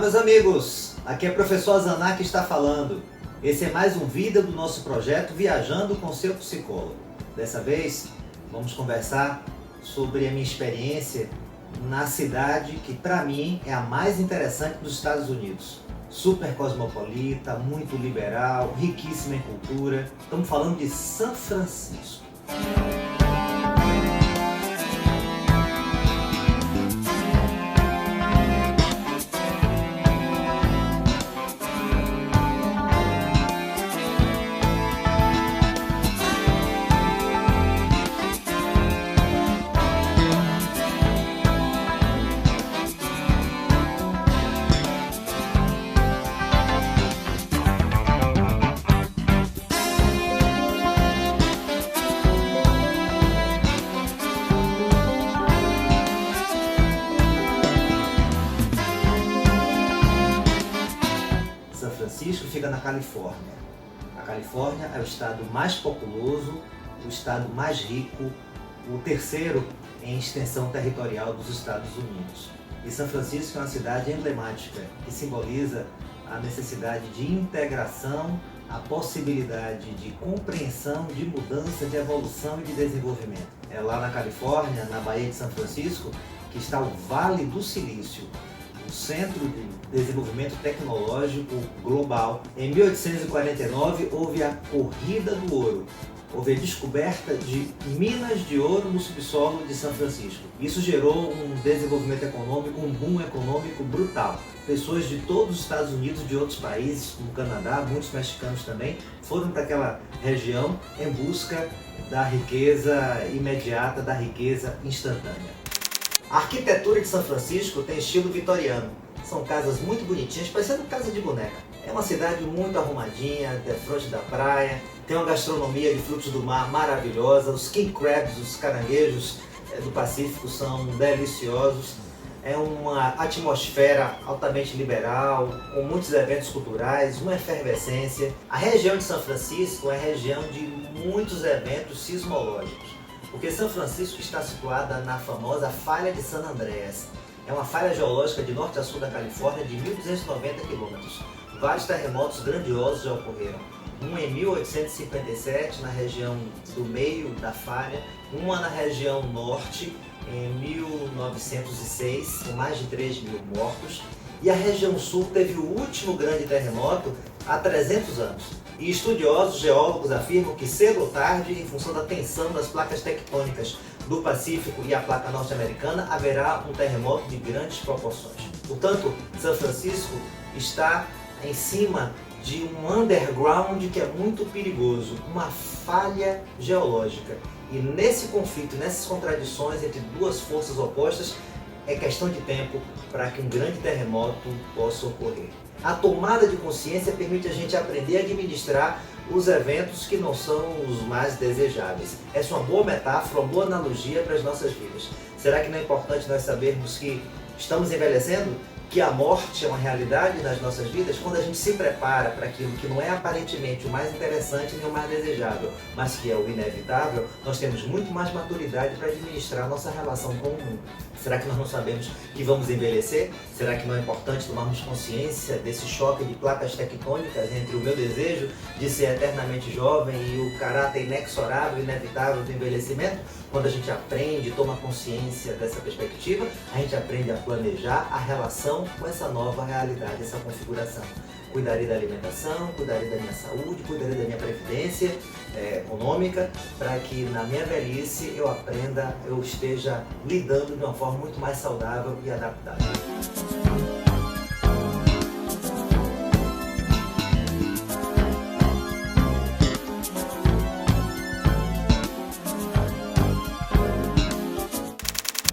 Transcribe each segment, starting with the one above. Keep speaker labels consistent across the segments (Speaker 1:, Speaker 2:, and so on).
Speaker 1: meus amigos! Aqui é o professor Zanar que está falando. Esse é mais um vídeo do nosso projeto Viajando com seu Psicólogo. Dessa vez, vamos conversar sobre a minha experiência na cidade que, para mim, é a mais interessante dos Estados Unidos. Super cosmopolita, muito liberal, riquíssima em cultura. Estamos falando de São Francisco. São Francisco fica na Califórnia. A Califórnia é o estado mais populoso, o estado mais rico, o terceiro em extensão territorial dos Estados Unidos. E São Francisco é uma cidade emblemática que simboliza a necessidade de integração, a possibilidade de compreensão, de mudança, de evolução e de desenvolvimento. É lá na Califórnia, na Baía de São Francisco, que está o Vale do Silício, o Centro de Desenvolvimento Tecnológico Global. Em 1849 houve a Corrida do Ouro, houve a descoberta de minas de ouro no subsolo de São Francisco. Isso gerou um desenvolvimento econômico, um boom econômico brutal. Pessoas de todos os Estados Unidos, de outros países, como o Canadá, muitos mexicanos também, foram para aquela região em busca da riqueza imediata, da riqueza instantânea. A arquitetura de São Francisco tem estilo vitoriano. São casas muito bonitinhas, parecendo casa de boneca. É uma cidade muito arrumadinha, de frente da praia, tem uma gastronomia de frutos do mar maravilhosa, os king crabs, os caranguejos do Pacífico são deliciosos. É uma atmosfera altamente liberal, com muitos eventos culturais, uma efervescência. A região de São Francisco é região de muitos eventos sismológicos, porque São Francisco está situada na famosa Falha de San Andreas. É uma falha geológica de norte a sul da Califórnia de 1.290 quilômetros. Vários terremotos grandiosos já ocorreram. Um em 1857 na região do meio da falha, uma na região norte em 1906, com mais de 3 mil mortos. E a região sul teve o último grande terremoto há 300 anos. E estudiosos, geólogos afirmam que cedo ou tarde, em função da tensão das placas tectônicas do Pacífico e a placa norte-americana, haverá um terremoto de grandes proporções. Portanto, São Francisco está em cima de um underground que é muito perigoso, uma falha geológica. E nesse conflito, nessas contradições entre duas forças opostas, é questão de tempo para que um grande terremoto possa ocorrer. A tomada de consciência permite a gente aprender a administrar os eventos que não são os mais desejáveis. Essa é uma boa metáfora, uma boa analogia para as nossas vidas. Será que não é importante nós sabermos que estamos envelhecendo? Que a morte é uma realidade nas nossas vidas? Quando a gente se prepara para aquilo que não é aparentemente o mais interessante nem o mais desejável, mas que é o inevitável, nós temos muito mais maturidade para administrar a nossa relação com o mundo. Será que nós não sabemos que vamos envelhecer? Será que não é importante tomarmos consciência desse choque de placas tectônicas entre o meu desejo de ser eternamente jovem e o caráter inexorável e inevitável do envelhecimento? Quando a gente aprende, toma consciência dessa perspectiva, a gente aprende a planejar a relação com essa nova realidade, essa configuração. Cuidarei da alimentação, cuidarei da minha saúde, cuidarei da minha previdência econômica, para que na minha velhice eu aprenda, eu esteja lidando de uma forma muito mais saudável e adaptável.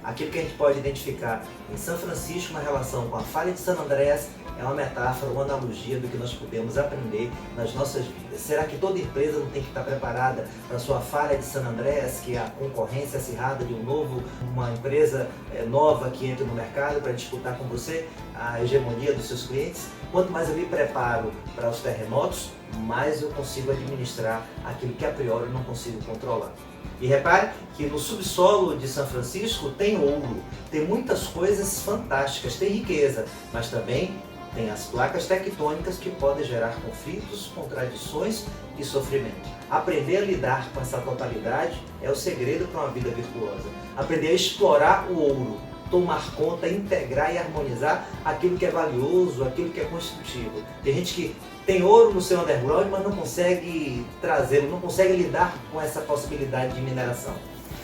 Speaker 1: Aquilo que a gente pode identificar em São Francisco na relação com a falha de San Andreas é uma metáfora, uma analogia do que nós podemos aprender nas nossas vidas. Será que toda empresa não tem que estar preparada para a sua falha de San Andreas, que é a concorrência acirrada de uma empresa nova que entra no mercado para disputar com você a hegemonia dos seus clientes? Quanto mais eu me preparo para os terremotos, mais eu consigo administrar aquilo que a priori eu não consigo controlar. E repare que no subsolo de São Francisco tem ouro, tem muitas coisas fantásticas, tem riqueza, mas também Tem as placas tectônicas que podem gerar conflitos, contradições e sofrimento. Aprender a lidar com essa totalidade é o segredo para uma vida virtuosa. Aprender a explorar o ouro, tomar conta, integrar e harmonizar aquilo que é valioso, aquilo que é construtivo. Tem gente que tem ouro no seu underground, mas não consegue trazê-lo, não consegue lidar com essa possibilidade de mineração.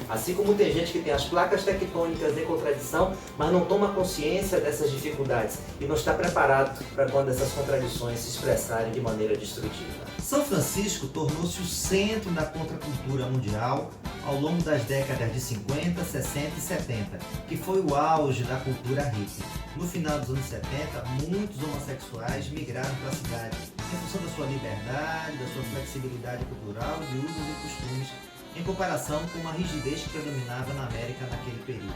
Speaker 1: Assim como tem gente que tem as placas tectônicas em contradição, mas não toma consciência dessas dificuldades e não está preparado para quando essas contradições se expressarem de maneira destrutiva. São Francisco tornou-se o centro da contracultura mundial ao longo das décadas de 50, 60 e 70, que foi o auge da cultura hippie. No final dos anos 70, muitos homossexuais migraram para a cidade em função da sua liberdade, da sua flexibilidade cultural, de usos e costumes, em comparação com uma rigidez que predominava na América naquele período.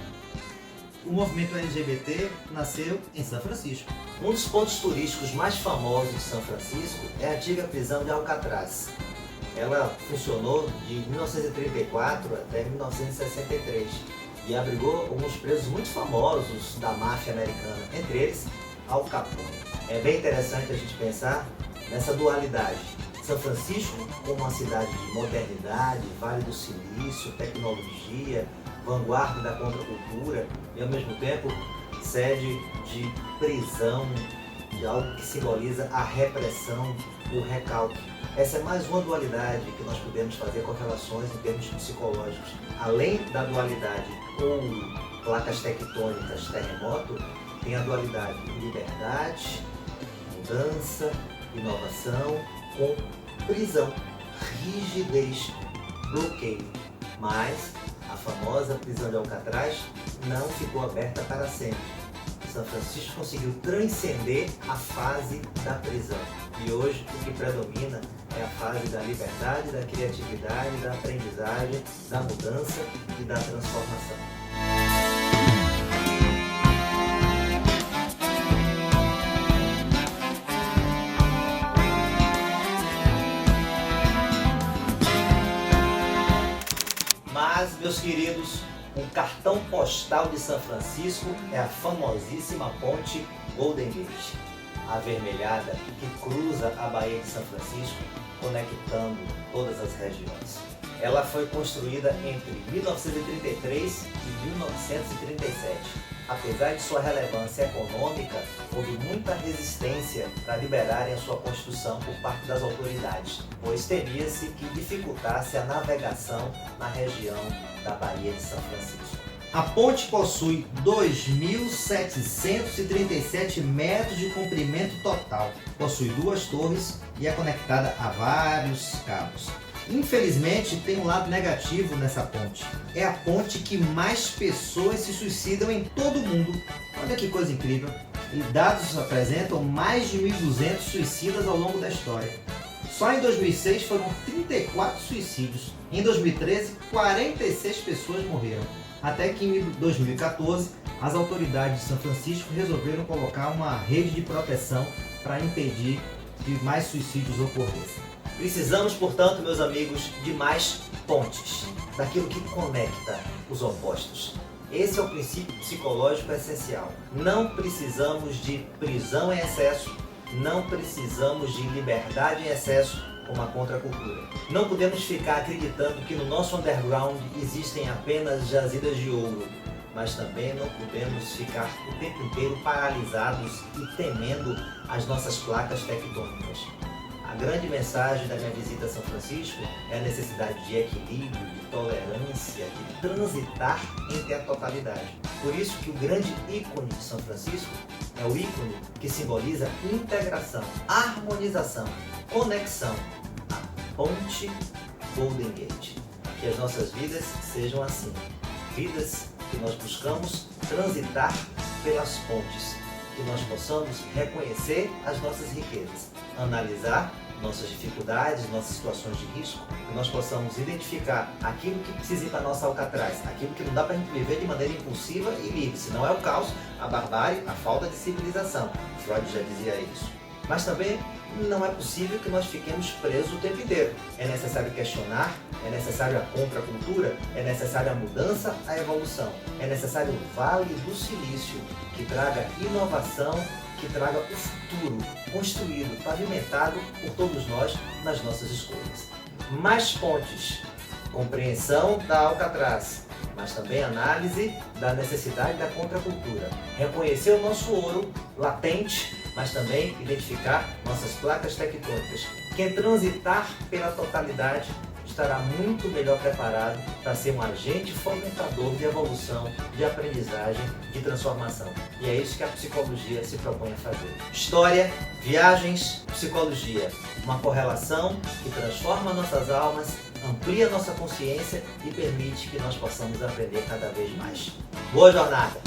Speaker 1: O movimento LGBT nasceu em São Francisco. Um dos pontos turísticos mais famosos de São Francisco é a antiga prisão de Alcatraz. Ela funcionou de 1934 até 1963 e abrigou alguns presos muito famosos da máfia americana, entre eles Al Capone. É bem interessante a gente pensar nessa dualidade. São Francisco como uma cidade de modernidade, Vale do Silício, tecnologia, vanguarda da contracultura e ao mesmo tempo sede de prisão, de algo que simboliza a repressão, o recalque. Essa é mais uma dualidade que nós podemos fazer com relações em termos psicológicos. Além da dualidade com placas tectônicas, terremoto, tem a dualidade liberdade, mudança, inovação, com prisão, rigidez, bloqueio. Mas a famosa prisão de Alcatraz não ficou aberta para sempre. São Francisco conseguiu transcender a fase da prisão. E hoje o que predomina é a fase da liberdade, da criatividade, da aprendizagem, da mudança e da transformação. Mas, meus queridos, um cartão postal de São Francisco é a famosíssima ponte Golden Gate, avermelhada que cruza a Baía de São Francisco, conectando todas as regiões. Ela foi construída entre 1933 e 1937. Apesar de sua relevância econômica, houve muita resistência para liberarem a sua construção por parte das autoridades, pois temia-se que dificultasse a navegação na região da Baía de São Francisco. A ponte possui 2.737 metros de comprimento total, possui 2 torres e é conectada a vários cabos. Infelizmente, tem um lado negativo nessa ponte. É a ponte que mais pessoas se suicidam em todo o mundo. Olha que coisa incrível. E dados apresentam mais de 1.200 suicidas ao longo da história. Só em 2006 foram 34 suicídios. Em 2013, 46 pessoas morreram. Até que em 2014, as autoridades de São Francisco resolveram colocar uma rede de proteção para impedir que mais suicídios ocorressem. Precisamos, portanto, meus amigos, de mais pontes, daquilo que conecta os opostos. Esse é o princípio psicológico essencial. Não precisamos de prisão em excesso, não precisamos de liberdade em excesso como a contracultura. Não podemos ficar acreditando que no nosso underground existem apenas jazidas de ouro, mas também não podemos ficar o tempo inteiro paralisados e temendo as nossas placas tectônicas. A grande mensagem da minha visita a São Francisco é a necessidade de equilíbrio, de tolerância, de transitar entre a totalidade. Por isso que o grande ícone de São Francisco é o ícone que simboliza integração, harmonização, conexão, a ponte Golden Gate. Que as nossas vidas sejam assim, vidas que nós buscamos transitar pelas pontes, que nós possamos reconhecer as nossas riquezas, analisar nossas dificuldades, nossas situações de risco, que nós possamos identificar aquilo que precisa ir para a nossa Alcatraz, aquilo que não dá para a gente viver de maneira impulsiva e livre, senão é o caos, a barbárie, a falta de civilização. Freud já dizia isso. Mas também não é possível que nós fiquemos presos o tempo inteiro. É necessário questionar, é necessário a contracultura, é necessário a mudança, a evolução. É necessário o Vale do Silício, que traga inovação que traga o futuro construído, pavimentado por todos nós nas nossas escolhas. Mais pontes, compreensão da Alcatraz, mas também análise da necessidade da contracultura. Reconhecer o nosso ouro latente, mas também identificar nossas placas tectônicas. Quem transitar pela totalidade estará muito melhor preparado para ser um agente fomentador de evolução, de aprendizagem, de transformação. E é isso que a psicologia se propõe a fazer. História, viagens, psicologia. Uma correlação que transforma nossas almas, amplia nossa consciência e permite que nós possamos aprender cada vez mais. Boa jornada!